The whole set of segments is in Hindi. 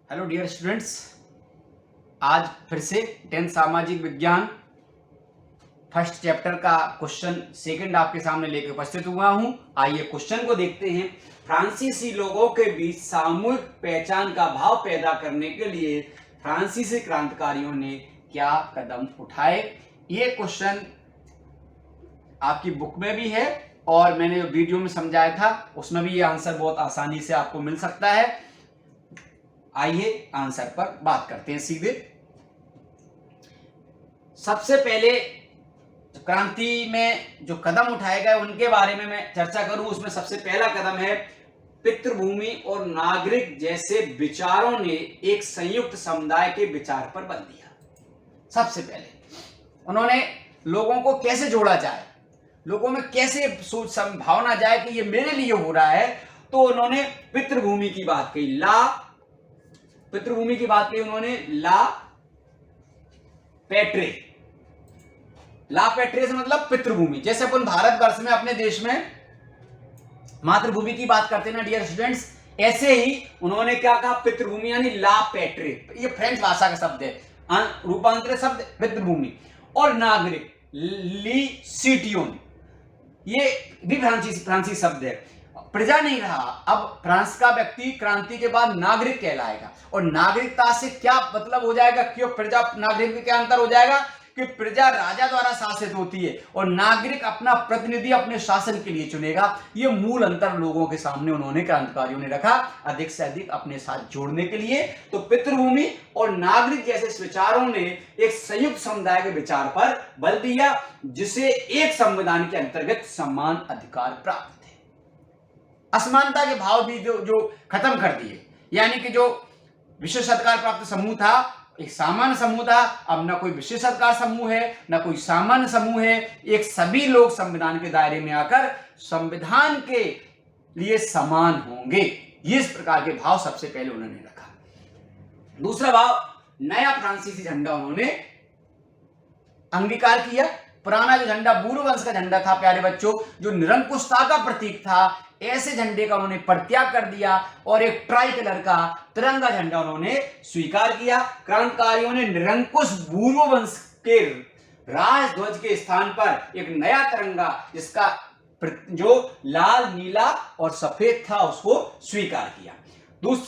हेलो डियर स्टूडेंट्स, आज फिर से 10th सामाजिक विज्ञान फर्स्ट चैप्टर का क्वेश्चन सेकंड आपके सामने लेकर उपस्थित हुआ हूं। आइए क्वेश्चन को देखते हैं। फ्रांसीसी लोगों के बीच सामूहिक पहचान का भाव पैदा करने के लिए फ्रांसीसी क्रांतिकारियों ने क्या कदम उठाए। ये क्वेश्चन आपकी बुक में भी है और मैंने वीडियो में समझाया था उसमें भी ये आंसर बहुत आसानी से आपको मिल सकता है। आइए आंसर पर बात करते हैं सीधे। सबसे पहले क्रांति में जो कदम उठाए गए उनके बारे में मैं चर्चा करूं, उसमें सबसे पहला कदम है पितृभूमि और नागरिक जैसे विचारों ने एक संयुक्त समुदाय के विचार पर बल दिया। सबसे पहले उन्होंने लोगों को कैसे जोड़ा जाए, लोगों में कैसे सोच संभावना जाए कि ये मेरे लिए हो रहा है, तो उन्होंने पितृभूमि की बात कही। पितृभूमि की बात कही उन्होंने, ला पैट्रे से मतलब पितृभूमि। जैसे अपन भारतवर्ष में अपने देश में मातृभूमि की बात करते हैं ना डियर स्टूडेंट्स, ऐसे ही उन्होंने क्या कहा, पितृभूमि यानी ला पैट्रे। ये फ्रेंच भाषा का शब्द है, रूपांतरित शब्द पितृभूमि। और नागरिक ली सिटियोन, ये भी फ्रांसीसी शब्द है। प्रजा नहीं रहा, अब फ्रांस का व्यक्ति क्रांति के बाद नागरिक कहलाएगा। और नागरिकता से क्या मतलब हो जाएगा, क्यों प्रजा नागरिक में क्या अंतर हो जाएगा कि प्रजा राजा द्वारा शासित होती है और नागरिक अपना प्रतिनिधि अपने शासन के लिए चुनेगा। ये मूल अंतर लोगों के सामने उन्होंने क्रांतिकारियों ने रखा अधिक से अधिक अपने साथ जोड़ने के लिए। तो पितृभूमि और नागरिक जैसे विचारों ने एक संयुक्त समुदाय के विचार पर बल दिया, जिसे एक संविधान के अंतर्गत समान अधिकार प्राप्त। असमानता के भाव भी जो खत्म कर दिए, यानी कि जो विशेष अधिकार प्राप्त समूह था एक सामान्य समूह था, अब ना कोई विशेष अधिकार समूह है ना कोई सामान्य समूह है, एक सभी लोग संविधान के दायरे में आकर संविधान के लिए समान होंगे। ये इस प्रकार के भाव सबसे पहले उन्होंने रखा। दूसरा भाव, नया फ्रांसीसी झंडा उन्होंने अंगीकार किया। पुराना जो झंडा बूरो वंश का झंडा था प्यारे बच्चों, जो निरंकुशता का प्रतीक था, ऐसे झंडे का उन्होंने परित्याग कर दिया और एक ट्राई कलर का तिरंगा झंडा उन्होंने स्वीकार किया। क्रांतिकारियों ने निरंकुश बूरो वंश के राजध्वज के स्थान पर एक नया तिरंगा जिसका जो लाल नीला और सफेद था उसको स्वीकार किया।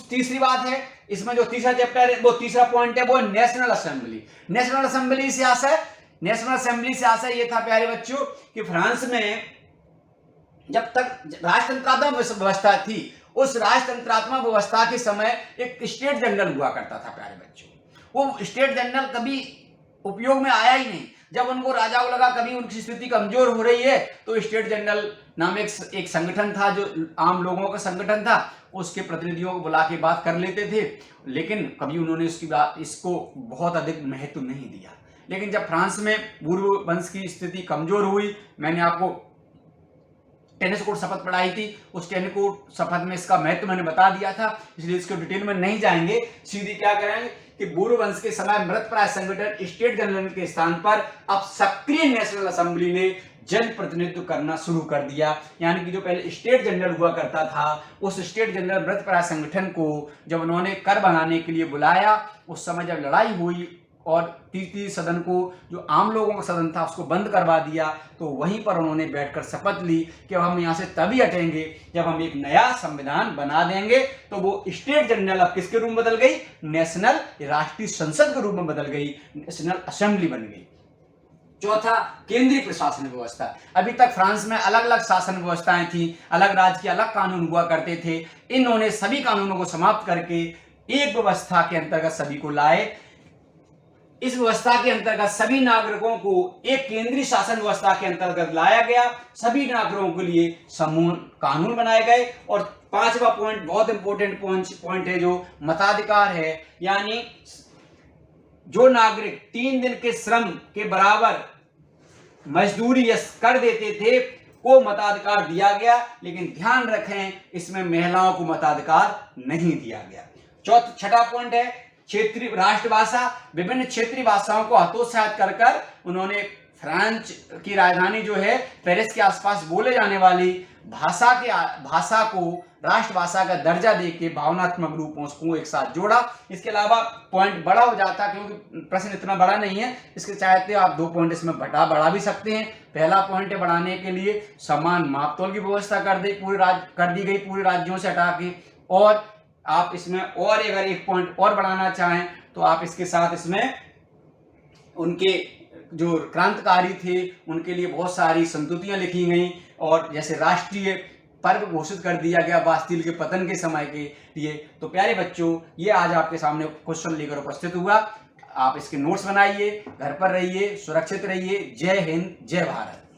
तीसरी बात है इसमें, जो तीसरा चैप्टर है वो तीसरा पॉइंट है वो नेशनल असेंबली। नेशनल असेंबली से आशय ये था प्यारे बच्चों कि फ्रांस में जब तक राजतंत्रात्मक व्यवस्था थी, उस राजतंत्रात्मक व्यवस्था के समय एक स्टेट जनरल हुआ करता था प्यारे बच्चों। वो स्टेट जनरल कभी उपयोग में आया ही नहीं। जब उनको राजा को लगा कभी उनकी स्थिति कमजोर हो रही है तो स्टेट जनरल नाम एक संगठन था जो आम लोगों का संगठन था, उसके प्रतिनिधियों को बुला के बात कर लेते थे, लेकिन कभी उन्होंने इसको बहुत अधिक महत्व नहीं दिया। लेकिन जब फ्रांस में बूर्बो वंश की स्थिति कमजोर हुई, मैंने आपको टेनिस कोर्ट शपथ पढ़ाई थी, उस टेनिस कोर्ट शपथ में इसका महत्व मैंने बता दिया था, इसलिए इसको डिटेल में नहीं जाएंगे। सीधी क्या करेंगे कि बूरो वंश के समय मृतप्राय संगठन स्टेट जनरल के स्थान पर अब सक्रिय नेशनल असेंबली ने जन प्रतिनिधित्व करना शुरू कर दिया। यानी कि जो पहले स्टेट जनरल हुआ करता था, उस स्टेट जनरल मृतप्राय संगठन को जब उन्होंने कर बनाने के लिए बुलाया, उस समय जब लड़ाई हुई और तीसरी सदन को जो आम लोगों का सदन था उसको बंद करवा दिया, तो वहीं पर उन्होंने बैठकर शपथ ली कि अब हम यहाँ से तभी हटेंगे जब हम एक नया संविधान बना देंगे। तो वो स्टेट जनरल अब किसके रूप में बदल गई, नेशनल राष्ट्रीय संसद के रूप में बदल गई, नेशनल असेंबली बन गई। चौथा, केंद्रीय प्रशासन व्यवस्था। अभी तक फ्रांस में अलग अलग शासन व्यवस्थाएं थी, अलग राज्य के अलग कानून हुआ करते थे। इन्होंने सभी कानूनों को समाप्त करके एक व्यवस्था के अंतर्गत सभी को लाए। इस व्यवस्था के अंतर्गत सभी नागरिकों को एक केंद्रीय शासन व्यवस्था के अंतर्गत लाया गया। सभी नागरिकों के लिए समूह कानून बनाए गए। और पांचवा पॉइंट बहुत इंपॉर्टेंट पॉइंट है जो मताधिकार है, यानी जो नागरिक 3 दिन के श्रम के बराबर मजदूरी कर देते थे को मताधिकार दिया गया। लेकिन ध्यान रखें इसमें महिलाओं को मताधिकार नहीं दिया गया। छठा पॉइंट है क्षेत्रीय राष्ट्रभाषा। विभिन्न क्षेत्रीय भाषाओं को हतोत्साहित कर उन्होंने फ्रांस की राजधानी जो है पेरिस के आसपास बोले जाने वाली भाषा को राष्ट्रभाषा का दर्जा देके भावनात्मक रूपों को एक साथ जोड़ा। इसके अलावा पॉइंट बड़ा हो जाता क्योंकि प्रश्न इतना बड़ा नहीं है, इसके चाहते आप 2 पॉइंट इसमें बढ़ा भी सकते हैं। पहला पॉइंट है बढ़ाने के लिए समान मापतोल की व्यवस्था कर दी गई पूरे राज्यों से हटा के, और आप इसमें और अगर 1 पॉइंट और बढ़ाना चाहें तो आप इसके साथ इसमें उनके जो क्रांतिकारी थे उनके लिए बहुत सारी संतुतियां लिखी गई, और जैसे राष्ट्रीय पर्व घोषित कर दिया गया बास्तील के पतन के समय के लिए। तो प्यारे बच्चों, ये आज आपके सामने क्वेश्चन लेकर उपस्थित हुआ। आप इसके नोट्स बनाइए, घर पर रहिए, सुरक्षित रहिए। जय हिंद, जय भारत।